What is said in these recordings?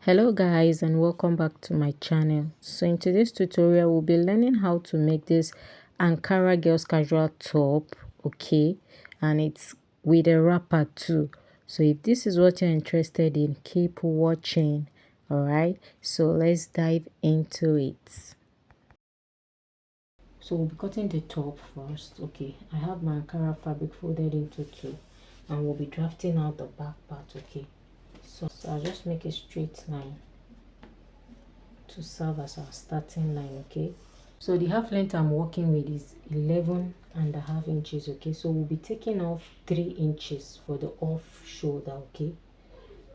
Hello guys, and welcome back to my channel. So in today's tutorial we'll be learning how to make this Ankara girls casual top, okay, and it's with a wrapper too. So if this is what you're interested in, keep watching. All right, so let's dive into it. So we'll be cutting the top first. Okay, I have my Ankara fabric folded into two, and we'll be drafting out the back part. Okay, so I'll just make a straight line to serve as our starting line. Okay, so the half length I'm working with is 11.5 inches. Okay, so we'll be taking off 3 inches for the off shoulder. Okay,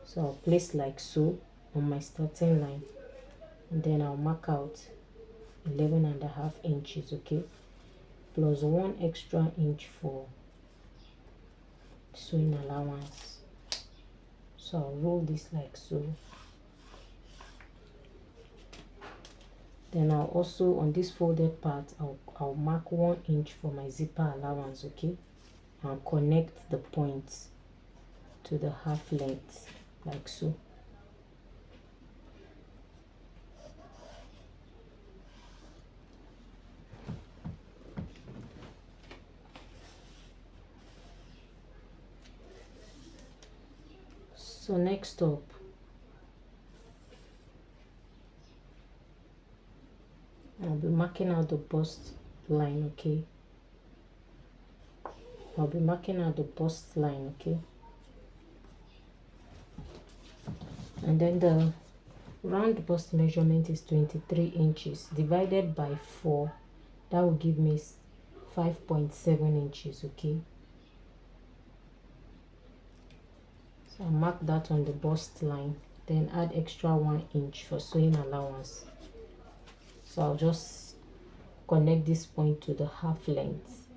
so I'll place like so on my starting line, and then I'll mark out 11.5 inches. Okay, plus 1 extra inch for sewing allowance. So I'll roll this like so. Then I'll also, on this folded part, I'll mark 1 inch for my zipper allowance. Okay, and connect the points to the half length like so. So next up, I'll be marking out the bust line. Okay, I'll be marking out the bust line. Okay, and then the round bust measurement is 23 inches divided by 4. That will give me 5.7 inches. Okay, so I'll mark that on the bust line, then add extra 1 inch for sewing allowance. So I'll just connect this point to the half length.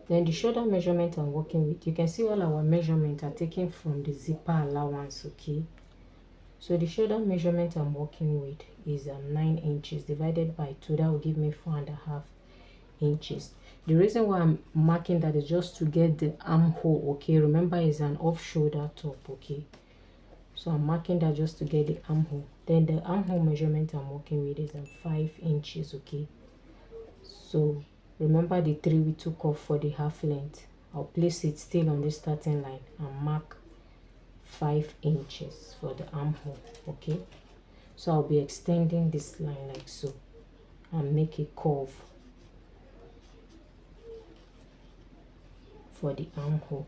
Then the shoulder measurement I'm working with, you can see all our measurements are taken from the zipper allowance. Okay, so the shoulder measurement I'm working with is 9 inches divided by 2. That will give me 4.5 inches. The reason why I'm marking that is just to get the armhole. Okay, remember it's an off shoulder top. Okay, so I'm marking that just to get the armhole. Then the armhole measurement I'm working with is 5 inches. Okay, so remember the 3 we took off for the half length. I'll place it still on the starting line and mark 5 inches for the armhole. Okay, so I'll be extending this line like so and make a curve for the armhole.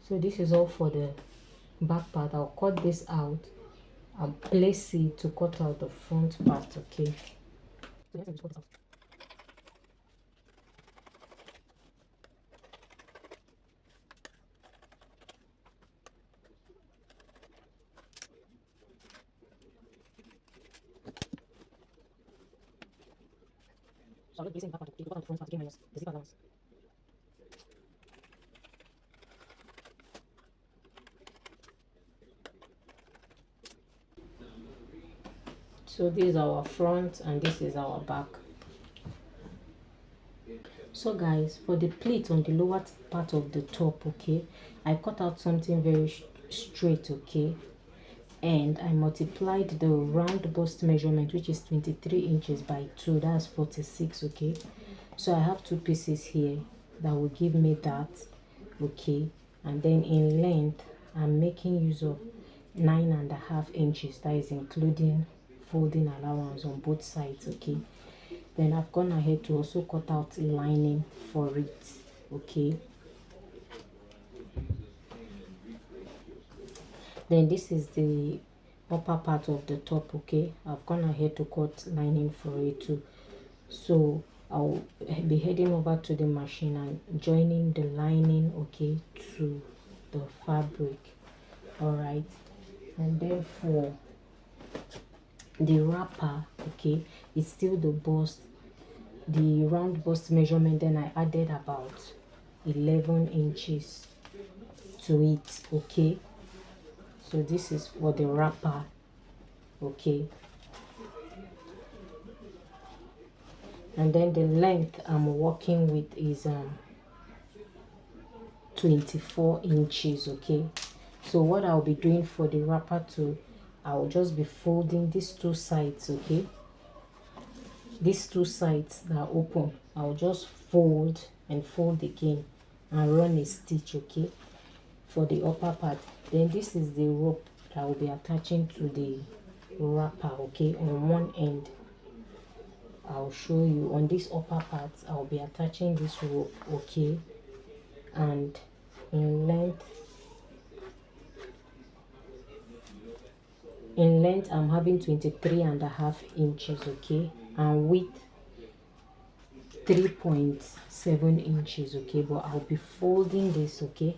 So this is all for the back part. I'll cut this out and place it to cut out the front part. Okay, so I'll be placing the back part to cut out the front part again minus the zipper allowance. So this is our front and this is our back. So guys, for the pleat on the lower part of the top, okay, I cut out something very straight. Okay, and I multiplied the round bust measurement, which is 23 inches by 2. That's 46. Okay, so I have 2 pieces here that will give me that. Okay, and then in length I'm making use of 9.5 inches. That is including folding allowance on both sides. Okay, then I've gone ahead to also cut out lining for it. Okay, then this is the upper part of the top. Okay, I've gone ahead to cut lining for it too. So I'll be heading over to the machine and joining the lining, okay, to the fabric. All right, and then for the wrapper, okay, it's still the bust, the round bust measurement. Then I added about 11 inches to it. Okay, So this is for the wrapper, okay. And then the length I'm working with is 24 inches, okay. So what I'll be doing for the wrapper too, I'll just be folding these two sides, okay. These two sides that are open, I'll just fold and fold again and run a stitch, okay, for the upper part. Then this is the rope that will be attaching to the wrapper, okay. On one end, I'll show you on this upper part, I'll be attaching this rope, okay. And in length I'm having 23.5 inches, okay, and width 3.7 inches, okay. But I'll be folding this, okay,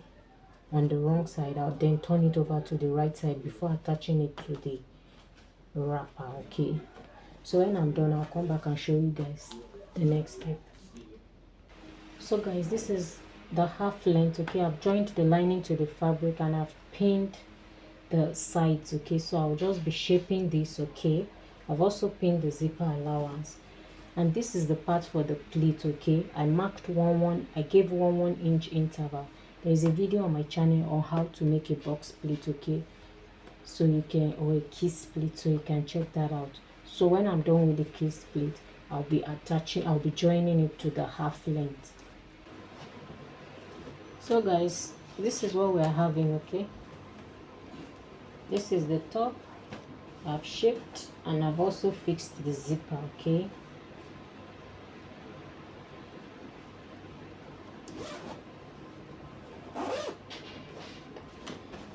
on the wrong side. I'll then turn it over to the right side before attaching it to the wrapper, okay. So when I'm done, I'll come back and show you guys the next step. So guys, this is the half length, okay. I've joined the lining to the fabric and I've pinned the sides, okay. So I'll just be shaping this, okay. I've also pinned the zipper allowance, and this is the part for the pleat, okay. I marked I gave 1 inch interval. There is a video on my channel on how to make a box pleat, okay, so you can, or a kiss pleat, so you can check that out. So when I'm done with the kiss pleat, I'll be joining it to the half length. So guys, this is what we are having, okay. This is the top. I've shaped and I've also fixed the zipper, okay.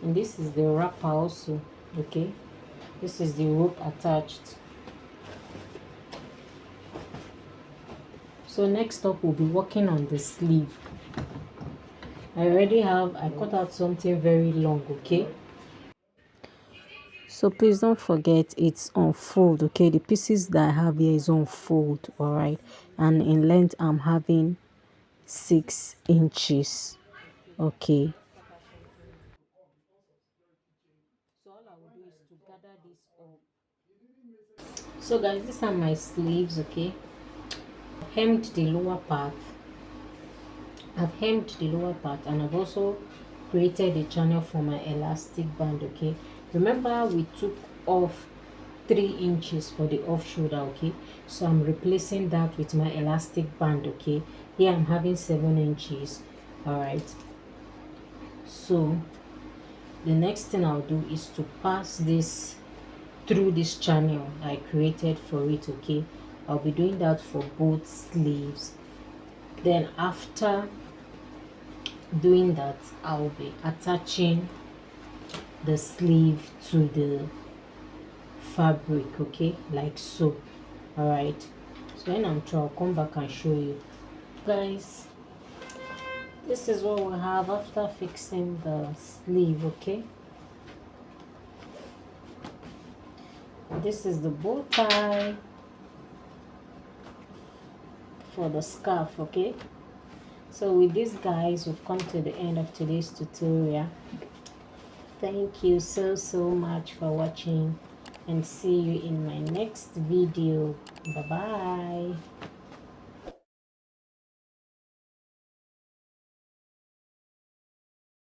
And this is the wrapper also, okay. This is the rope attached. So next up, we'll be working on the sleeve. I cut out something very long, okay. So please don't forget it's on fold, okay. The pieces that I have here is on fold, all right. And in length I'm having 6 inches, okay. So all I will do is to gather this up. So guys, these are my sleeves, okay. I've hemmed the lower part and I've also created a channel for my elastic band, okay. Remember we took off 3 inches for the off shoulder, okay. So I'm replacing that with my elastic band, okay. Here I'm having 7 inches, all right. So the next thing I'll do is to pass this through this channel I created for it, okay. I'll be doing that for both sleeves. Then after doing that, I'll be attaching the sleeve to the fabric, okay, like so, all right. So when I'm through, I'll come back and show you guys. This is what we have after fixing the sleeve, okay. This is the bow tie for the scarf, okay. So with this guys, we've come to the end of today's tutorial. Thank you so much for watching, and see you in my next video. Bye bye.